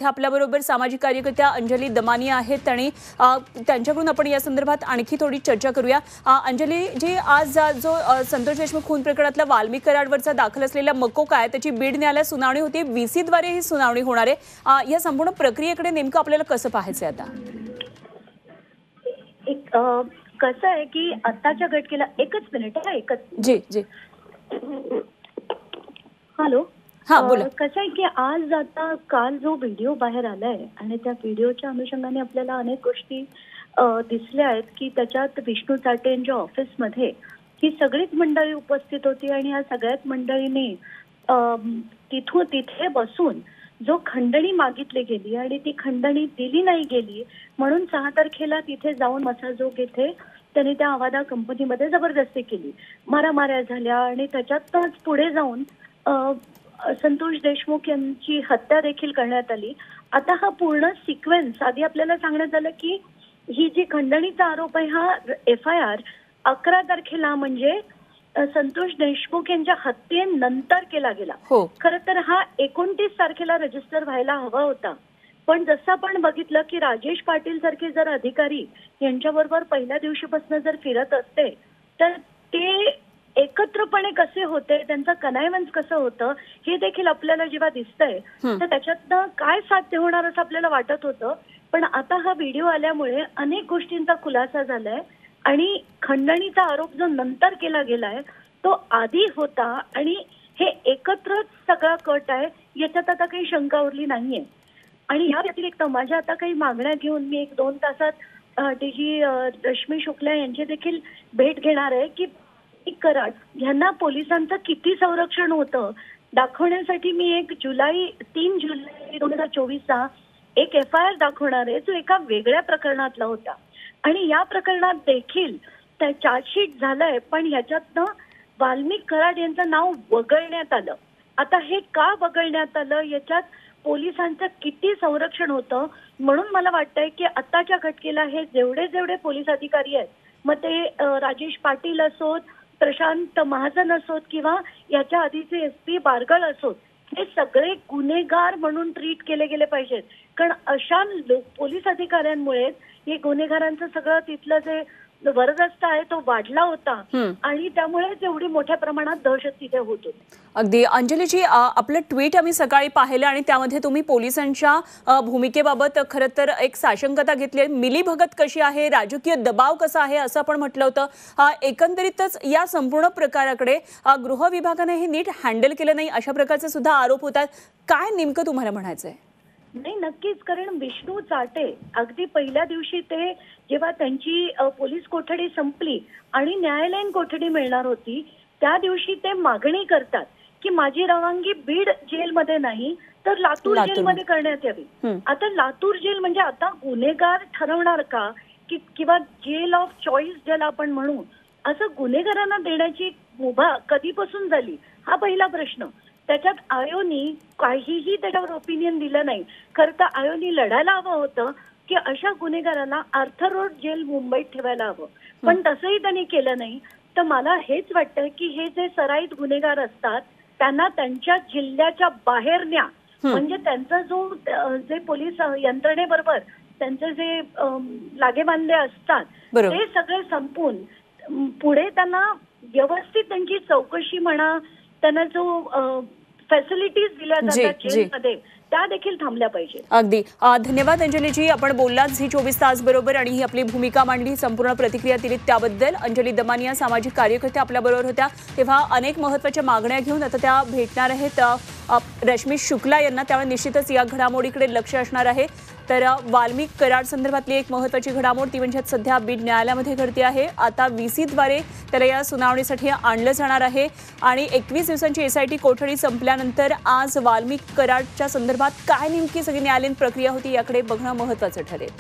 इथे आपल्याबरोबर सामाजिक कार्यकर्त्या अंजली दमानिया आहेत आणि त्यांच्याकडून आपण या संदर्भात आणखी थोडी चर्चा करूया। अंजली जी, आज जो संतोष देशमुख खून प्रकरणातला वाल्मिक कराडवरचा दाखल असलेला मकोका आहे त्याची बीड न्यायालयात सुनावणी होती, VC द्वारे ही सुनावणी होणार आहे। या संपूर्ण प्रक्रियेकडे नेमकं आपल्याला कसं पाहायचं आता? कसं आहे की आताच्या घटनेला एकच मिनिट आहे, एकच जी जी हॅलो हां बोला। कसं आहे की आज आता काल जो व्हिडिओ बाहेर आलाय आणि त्या व्हिडिओच्या अनुषंगाने आपल्याला अनेक गोष्टी दिसल्या आहेत की त्याच्यात विष्णू चाटेंच्या ऑफिसमध्ये ही सगळीच मंडळी उपस्थित होती आणि या सगळ्याच मंडळींनी तिथे बसून जो खंडणी मागितली गेली आणि ती खंडणी दिली नाही गेली म्हणून 6 तारखेला तिथे जाऊन मसाजोग येथे त्यांनी त्या आवादा कंपनीमध्ये जबरदस्ती केली, मारामाऱ्या झाल्या आणि त्याच्यातच पुढे जाऊन संतोष देशमुख यांची हत्या देखील करण्यात आली। आता हा पूर्ण सिक्वेन्स आधी आपल्याला सांगण्यात आलं की ही जी खंडणीचा आरोप आहे हा FIR 11 तारखेला म्हणजे संतोष देशमुख यांच्या हत्येनंतर केला गेला। खरं तर हा 29 तारखेला रजिस्टर व्हायला हवा होता, पण जसं आपण बघितलं की राजेश पाटील सारखे जर अधिकारी यांच्याबरोबर पहिल्या दिवशीपासून जर फिरत असते तर ते एकत्रपणे कसे होते, त्यांचं कनायवन्स कसं होतं हे देखील आपल्याला जेव्हा दिसतंय तर त्याच्यातनं काय साध्य होणार असं आपल्याला वाटत होतं। पण आता हा व्हिडिओ आल्यामुळे अनेक गोष्टींचा खुलासा झालाय आणि खंडणीचा आरोप जो नंतर केला गेलाय तो आधी होता आणि हे एकत्रच सगळा कट आहे, याच्यात आता काही शंका उरली नाहीये। आणि या व्यतिरिक्त माझ्या आता काही मागण्या घेऊन मी 1-2 तासात DG रश्मी शुक्ला यांची देखील भेट घेणार आहे की कराड यांना पोलिसांचं किती संरक्षण होतं दाखवण्यासाठी मी 3 जुलै 2024 एक FIR दाखवणार आहे जो एका वेगळ्या प्रकरणातला होता आणि या प्रकरणात देखील त्या चार्जशीट झालंय पण ह्याच्यातनं वाल्मिक कराड यांचं नाव वगळण्यात आलं। आता हे का वगळण्यात आलं याच्यात पोलिसांचं किती संरक्षण होतं म्हणून मला वाटतंय की आताच्या घटनेला हे जेवढे पोलीस अधिकारी आहेत, मग ते राजेश पाटील असोत, प्रशांत महाजन असोत किंवा याच्या आधीचे SP बारगळ असोत, हे सगळे गुन्हेगार म्हणून ट्रीट केले गेले पाहिजेत। कारण अशा पोलीस अधिकाऱ्यांमुळे हे गुन्हेगारांचं सगळं तिथलं जे वरदस्त आहे तो वाढला होता आणि त्यामुळेच एवढी मोठ्या प्रमाणात दहशत तिथे होत होती। अगदी अंजलीजी, आपलं ट्विट आम्ही सकाळी पाहिलं आणि त्यामध्ये तुम्ही पोलिसांच्या भूमिकेबाबत खरं तर एक साशंकता घेतली आहे, मिलीभगत कशी आहे, राजकीय दबाव कसा आहे असं आपण म्हटलं होतं। एकंदरीतच या संपूर्ण प्रकाराकडे गृह विभागाने हे नीट हँडल केलं नाही अशा प्रकारचे सुद्धा आरोप होतात, काय नेमकं तुम्हाला म्हणायचंय? नाही, नक्कीच, कारण विष्णू चाटे अगदी पहिल्या दिवशी ते जेव्हा त्यांची पोलीस कोठडी संपली आणि न्यायालयीन कोठडी मिळणार होती त्या दिवशी ते मागणी करतात की माझी रवानगी बीड जेलमध्ये नाही तर लातूर जेलमध्ये करण्यात यावी। आता लातूर जेल म्हणजे आता गुन्हेगार ठरवणार का की किंवा जेल ऑफ चॉईस ज्याला आपण म्हणू असं गुन्हेगारांना देण्याची मुभा कधीपासून झाली हा पहिला प्रश्न। त्याच्यात आयोनी काहीही त्याच्यावर ओपिनियन दिलं नाही। खरं तर आयोनी लढायला हवं होतं की अशा गुन्हेगारांना आर्थर रोड जेल मुंबईत ठेवायला हवं, पण तसंही त्यांनी केलं नाही। तर मला हेच वाटतं की हे जे सराईत गुन्हेगार असतात त्यांना त्यांच्या जिल्ह्याच्या बाहेर न्या, म्हणजे त्यांचा जो जे पोलीस यंत्रणेबरोबर त्यांचे जे लागेबांधे असतात ते सगळे संपून पुढे त्यांना व्यवस्थित त्यांची चौकशी म्हणा, त्यांना जो फॅसिलिटीज दिल्या जातात जेलमध्ये त्या देखील थांबल्या पाहिजे। अगदी धन्यवाद अंजलीजी, आपण बोललात झी 24 तास बरोबर आणि ही आपली भूमिका मांडली, संपूर्ण प्रतिक्रिया दिलीत त्याबद्दल। अंजली दमानिया सामाजिक कार्यकर्त्या आपल्या बरोबर होत्या, तेव्हा अनेक महत्त्वाच्या मागण्या घेऊन आता त्या भेटणार आहेत रश्मी शुक्ला यांना, त्यामुळे निश्चितच या घडामोडीकडे लक्ष असणार आहे। तर वाल्मिक कराड संदर्भातली एक महत्त्वाची घडामोड ती म्हणजे सध्या बीड न्यायालयामध्ये घडते आहे। आता VC द्वारे त्याला या सुनावणीसाठी आणलं जाणार आहे आणि 21 दिवसांची SIT कोठडी संपल्यानंतर आज वाल्मिक कराडच्या संदर्भात काय नेमकी सगळी न्यायालयीन प्रक्रिया होती याकडे बघणं महत्त्वाचं ठरेल।